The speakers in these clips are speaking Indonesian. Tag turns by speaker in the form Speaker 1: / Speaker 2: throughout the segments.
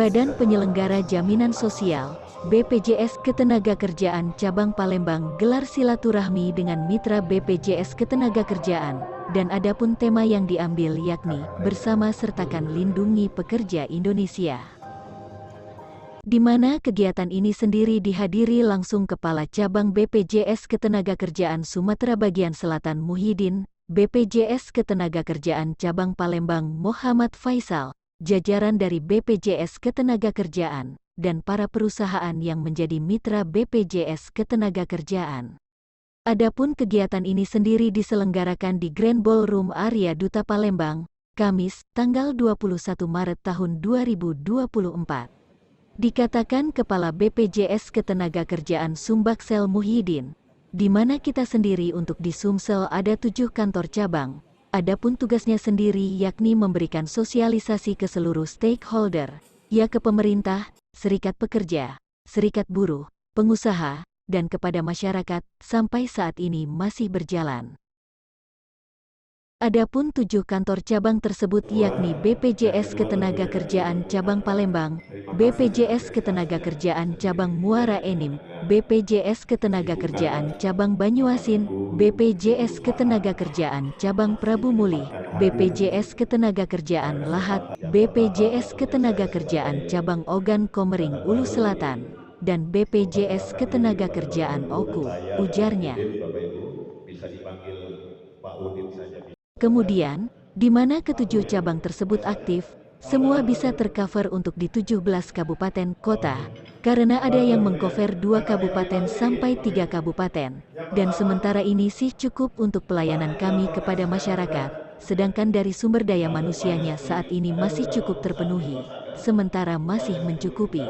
Speaker 1: Badan Penyelenggara Jaminan Sosial, BPJS Ketenagakerjaan Cabang Palembang gelar silaturahmi dengan mitra BPJS Ketenagakerjaan, dan adapun tema yang diambil yakni bersama sertakan lindungi pekerja Indonesia. Di mana kegiatan ini sendiri dihadiri langsung Kepala Cabang BPJS Ketenagakerjaan Sumatera Bagian Selatan Muhyiddin, BPJS Ketenagakerjaan Cabang Palembang Muhammad Faisal, jajaran dari BPJS Ketenagakerjaan, dan para perusahaan yang menjadi mitra BPJS Ketenagakerjaan. Adapun kegiatan ini sendiri diselenggarakan di Grand Ballroom Area Duta Palembang, Kamis, tanggal 21 Maret tahun 2024. Dikatakan Kepala BPJS Ketenagakerjaan Sumbaksel Muhyiddin, di mana kita sendiri untuk di Sumsel ada 7 kantor cabang, adapun tugasnya sendiri yakni memberikan sosialisasi ke seluruh stakeholder, ke pemerintah, serikat pekerja, serikat buruh, pengusaha, dan kepada masyarakat, sampai saat ini masih berjalan. Adapun 7 kantor cabang tersebut yakni BPJS Ketenagakerjaan Cabang Palembang, BPJS Ketenagakerjaan Cabang Muara Enim, BPJS Ketenagakerjaan Cabang Banyuasin, BPJS Ketenagakerjaan Cabang Prabu Mulih, BPJS Ketenagakerjaan Lahat, BPJS Ketenagakerjaan Cabang Ogan Komering Ulu Selatan, dan BPJS Ketenagakerjaan Oku, ujarnya. Kemudian, di mana ketujuh cabang tersebut aktif, semua bisa tercover untuk di 17 kabupaten kota, karena ada yang mengcover 2 kabupaten sampai 3 kabupaten, dan sementara ini sih cukup untuk pelayanan kami kepada masyarakat, sedangkan dari sumber daya manusianya saat ini masih cukup terpenuhi, sementara masih mencukupi.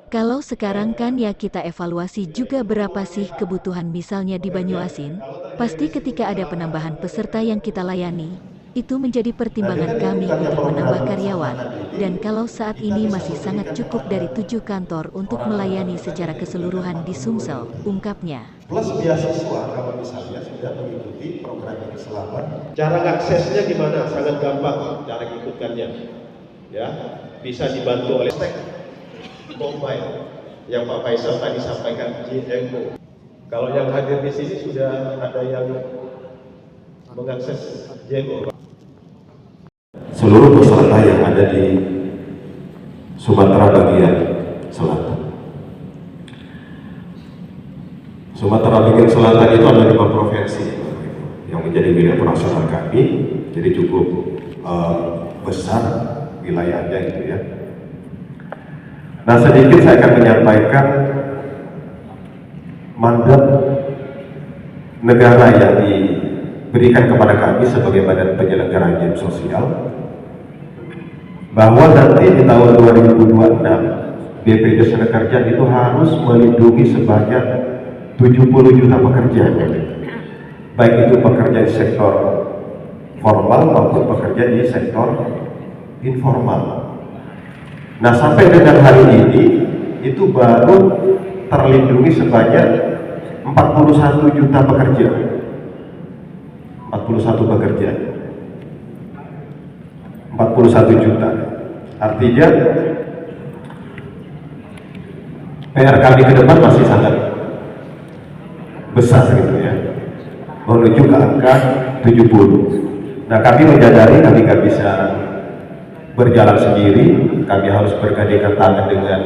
Speaker 1: Kalau sekarang kan kita evaluasi juga berapa sih kebutuhan misalnya di Banyuasin, pasti ketika ada penambahan peserta yang kita layani, itu menjadi pertimbangan kami untuk menambah karyawan, dan kalau saat ini masih sangat cukup dari 7 kantor untuk melayani secara keseluruhan di Sumsel, ungkapnya.
Speaker 2: Plus beasiswa kalau misalnya sudah mengikuti program ini selama. Cara aksesnya gimana? Sangat gampang cara ikutkannya. Ya, bisa dibantu oleh mobile yang Pak Faisal tadi sampaikan GMO. Kalau yang hadir di sini sudah ada yang mengakses GMO.
Speaker 3: Seluruh peserta yang ada di Sumatera bagian selatan. Sumatera bagian selatan itu ada 5 provinsi yang menjadi wilayah operasional kami, jadi cukup besar wilayahnya gitu ya. Nah, sedikit saya akan menyampaikan mandat negara yang diberikan kepada kami sebagai badan penyelenggara jaminan sosial, bahwa nanti di tahun 2026 BPJS Ketenagakerjaan itu harus melindungi sebanyak 70 juta pekerja, baik itu pekerja di sektor formal maupun pekerja di sektor informal. Nah, sampai dengan hari ini itu baru terlindungi sebanyak 41 juta pekerja. 41 pekerja. 41 juta. Artinya PR kami ke depan masih sangat besar gitu ya. Menuju ke angka 70. Nah, kami menyadari kami nggak bisa berjalan sendiri, kami harus bergandengan tangan dengan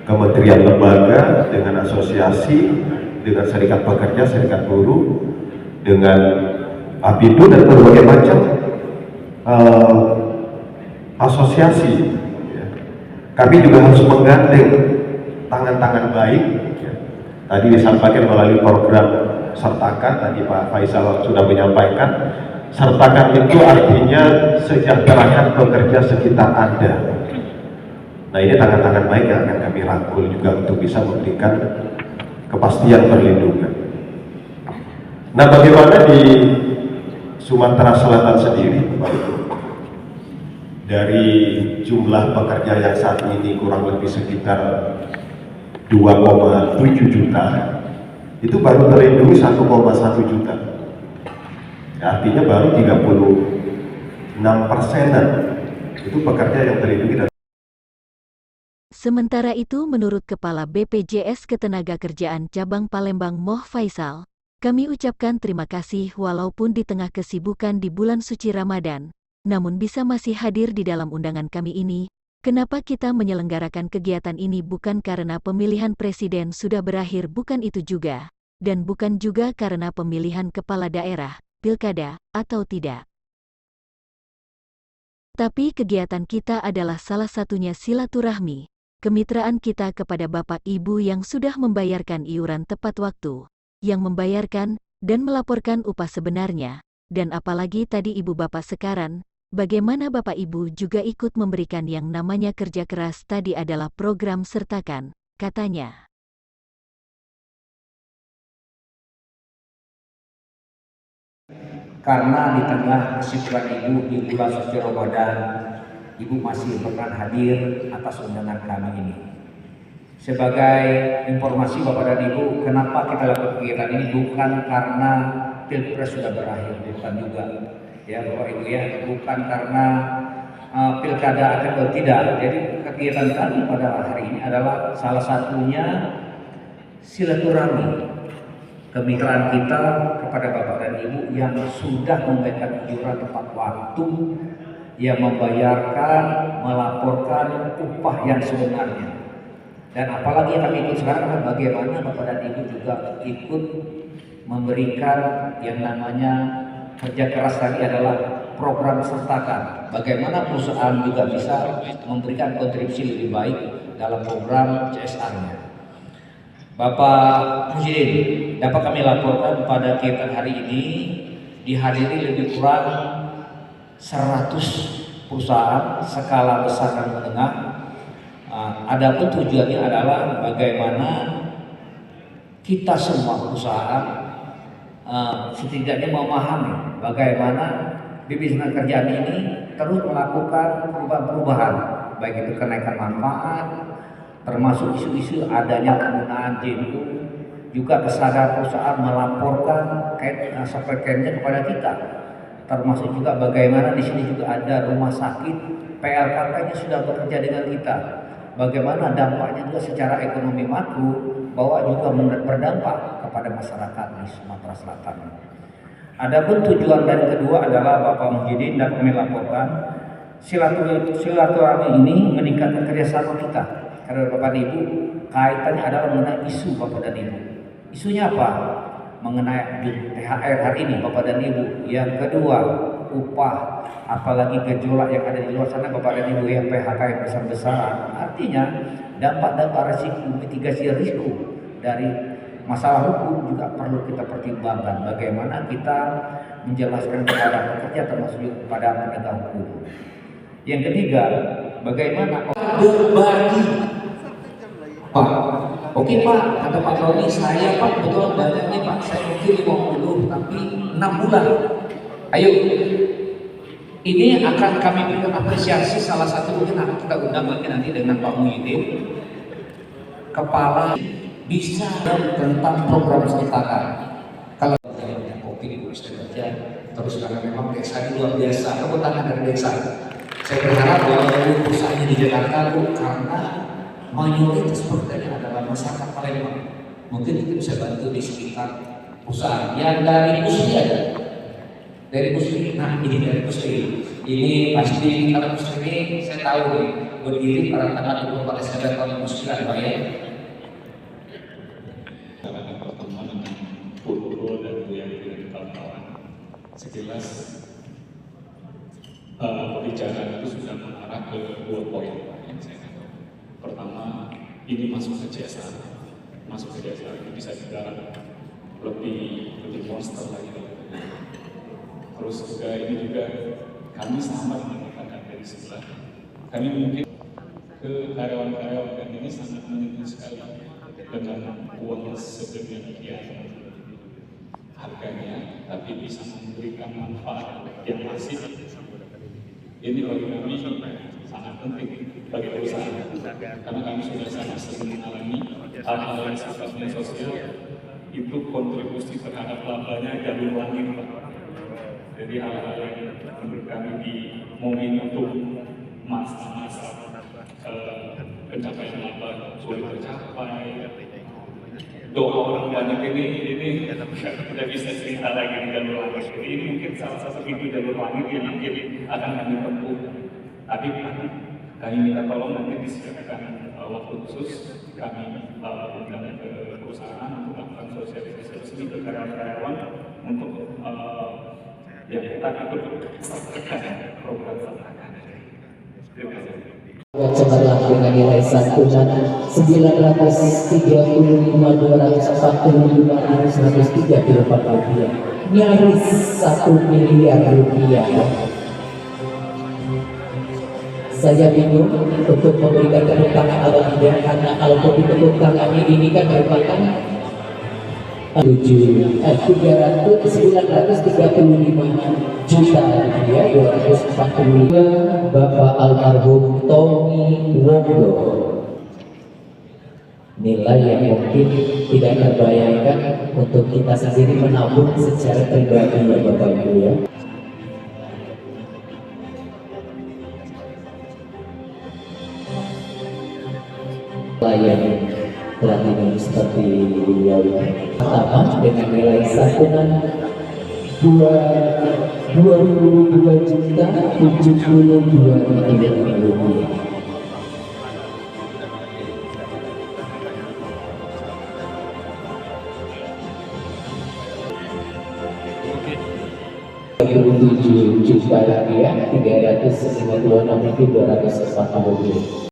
Speaker 3: kementerian lembaga, dengan asosiasi, dengan serikat pekerja, serikat buruh, dengan APIDU dan berbagai macam asosiasi. Kami juga harus menggandeng tangan-tangan baik. Tadi disampaikan melalui program Sertakan, tadi Pak Faisal sudah menyampaikan. Sertakan itu artinya sejahterakan pekerja sekitar Anda. Nah, ini tangan-tangan baik yang akan kami rangkul juga untuk bisa memberikan kepastian perlindungan. Nah, bagaimana di Sumatera Selatan sendiri, Pak? Dari jumlah pekerja yang saat ini kurang lebih sekitar 2,7 juta, itu baru terlindungi 1,1 juta. Artinya baru 36%-an Itu pekerja yang terlindungi dan
Speaker 1: Sementara itu menurut Kepala BPJS Ketenagakerjaan Cabang Palembang Moh Faisal, kami ucapkan terima kasih walaupun di tengah kesibukan di bulan suci Ramadan, namun bisa masih hadir di dalam undangan kami ini. Kenapa kita menyelenggarakan kegiatan ini bukan karena pemilihan presiden sudah berakhir, bukan itu juga, dan bukan juga karena pemilihan kepala daerah, pilkada, atau tidak. Tapi kegiatan kita adalah salah satunya silaturahmi, kemitraan kita kepada Bapak Ibu yang sudah membayarkan iuran tepat waktu, yang membayarkan dan melaporkan upah sebenarnya, dan apalagi tadi Ibu Bapak sekarang, bagaimana Bapak Ibu juga ikut memberikan yang namanya kerja keras tadi adalah program sertakan, katanya.
Speaker 4: Karena di tengah kesibukan Ibu di bulan suci Ramadan, Ibu masih berkenan hadir atas undangan kami ini. Sebagai informasi Bapak dan Ibu, kenapa kita lakukan kegiatan ini bukan karena Pilpres sudah berakhir, bukan juga. Ya Bapak Ibu ya, bukan karena pilkada atau tidak. Jadi kegiatan kami pada hari ini adalah salah satunya silaturahmi, kemitraan kita kepada Bapak dan Ibu yang sudah memberikan iuran tepat waktu, yang membayarkan, melaporkan upah yang sebenarnya. Dan apalagi yang kami ikut sekarang, bagaimana Bapak dan Ibu juga ikut memberikan yang namanya kerja keras tadi adalah program sertakan. Bagaimana perusahaan juga bisa memberikan kontribusi lebih baik dalam program CSR-nya. Bapak Presiden, dapat kami laporkan pada kegiatan hari ini dihadiri lebih kurang 100 perusahaan skala besar dan menengah. Adapun tujuannya adalah bagaimana kita semua perusahaan setidaknya memahami bagaimana BPJS Ketenagakerjaan ini terus melakukan perubahan-perubahan, baik itu kenaikan manfaat, termasuk isu-isu adanya penggunaan JNU, juga kesadaran perusahaan melaporkan SPK-nya kepada kita, termasuk juga bagaimana di sini juga ada rumah sakit PLKK-nya sudah bekerja dengan kita, bagaimana dampaknya juga secara ekonomi makro bahwa juga berdampak kepada masyarakat di Sumatera Selatan. Adapun tujuan dan kedua adalah Bapak Muhyiddin dan kami laporkan silaturahmi ini meningkatkan kerjasama kita. Karena Bapak dan Ibu, kaitannya adalah mengenai isu Bapak dan Ibu. Isunya apa? Mengenai THR hari ini Bapak dan Ibu. Yang kedua, upah, apalagi gejolak yang ada di luar sana Bapak dan Ibu, yang PHK yang besar-besaran. Artinya dampak-dampak risiko, mitigasi risiko dari masalah hukum juga perlu kita pertimbangkan. Bagaimana kita menjelaskan kepada pekerja termasuk juga kepada penegak hukum. Yang ketiga, bagaimana berbagi. Pak, oke Pak, kata Pak Roni, saya Pak betul banyaknya Pak, saya mungkin 50 tapi 6 bulan. Ayo, ini akan kami berikan apresiasi. Salah satu mungkin akan kita undang lagi nanti dengan Pak Muhyiddin, kepala bisa tentang program sertakan. Kalau kopi di Indonesia kerja terus karena memang desa ini luar biasa, tepuk tangan dari desa. Saya berharap bahwa perusahaannya di Jakarta itu karena mayoritas pekerjanya adalah masyarakat Palembang. Mungkin kita bisa bantu di sekitar perusahaan yang dari Pusri ada. Dari Pusri, nah ini dari Pusri. Ini pasti kalau Pusri ini saya tahu nih berdiri pada tanggal 24 Desember tahun 2009 Pak ya.
Speaker 5: Sejelas pembicaraan itu sudah mengarah ke 2 poin yang saya katakan. Pertama, ini masuk ke CSR. Masuk ke CSR itu bisa digarap lebih monster lagi. Terus juga ini juga kami sangat menekankan dari sebelah. Kami mungkin ke karyawan-karyawan dan ini sangat menyentuh sekali dengan uang sedemikian harganya, tapi bisa memberikan manfaat yang masif. Ini bagi kami sangat penting bagi perusahaan, karena kami sudah sangat sering mengalami hal-hal yang sifatnya sosial, itu kontribusi terhadap labanya jalur langit. Jadi hal-hal yang menurut kami di momentum masa-masa pencapaian apa sulit tercapai, doa orang banyak ini tidak bisa cerita lagi di jalur langit. Jadi ini mungkin salah satu pintu jalur langit yang mungkin akan kami tempuh. Tapi kami minta tolong nanti disediakan waktu khusus kami undang ke perusahaan untuk melakukan sosialisasi resmi ke karyawan untuk ya kita ikut sertakan program sertakan. Terima kasih.
Speaker 6: Cemerlang dengan nilai santunan 935.245.134 rupiah, nyaris 1 miliar rupiah. Saya bingung untuk memberikan tepuk tangan atau tidak, karena kalau tepuk tangannya ini kan merupakan 335 juta rupiah 245 Bapak almarhum Tommy Wondo. Nilai yang mungkin tidak terbayangkan untuk kita sendiri menabung secara pribadi ya Bapak Ibu ya. Layan platinum seperti beliau pertama dengan nilai santunan 22.072.000 rupiah. Rp 7 juta rupiah 356.240.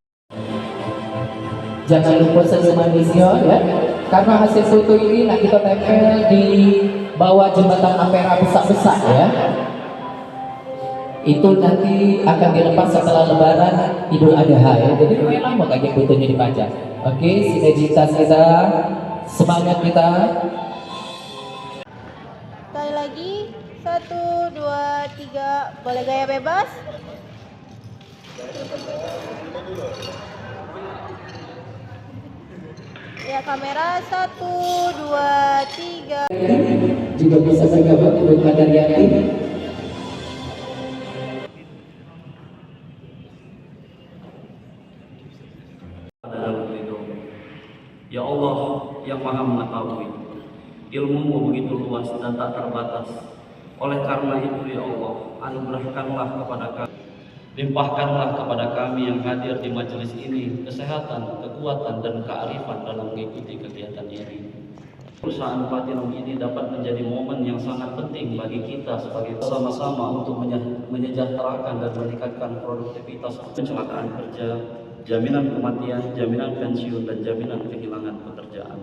Speaker 6: Jangan lupa senyum manisnya ya, karena hasil foto ini nak kita tempel di bawah jembatan Ampera besar-besar ya. Itu nanti akan dilepas setelah Lebaran Idul Adha ya. Jadi memang lama kayak fotonya dipajang. Oke, sinergitas kita, semangat kita.
Speaker 7: Sekali lagi, 1, 2, 3, boleh gaya bebas. Ya, kamera 1, 2, 3.
Speaker 6: Juga bisa bergabung dengan Kadariyati.
Speaker 8: Ya Allah yang maha mengetahui, ilmu-Mu begitu luas dan tak terbatas. Oleh karena itu ya Allah, anugerahkanlah kepada kami, limpahkanlah kepada kami yang hadir di majelis ini kesehatan, kekuatan dan kearifan dalam mengikuti kegiatan ini. Perusahaan Platinum ini dapat menjadi momen yang sangat penting bagi kita sebagai sama-sama untuk menyejahterakan dan meningkatkan produktivitas kecelakaan kerja, jaminan kematian, jaminan pensiun, dan jaminan kehilangan pekerjaan.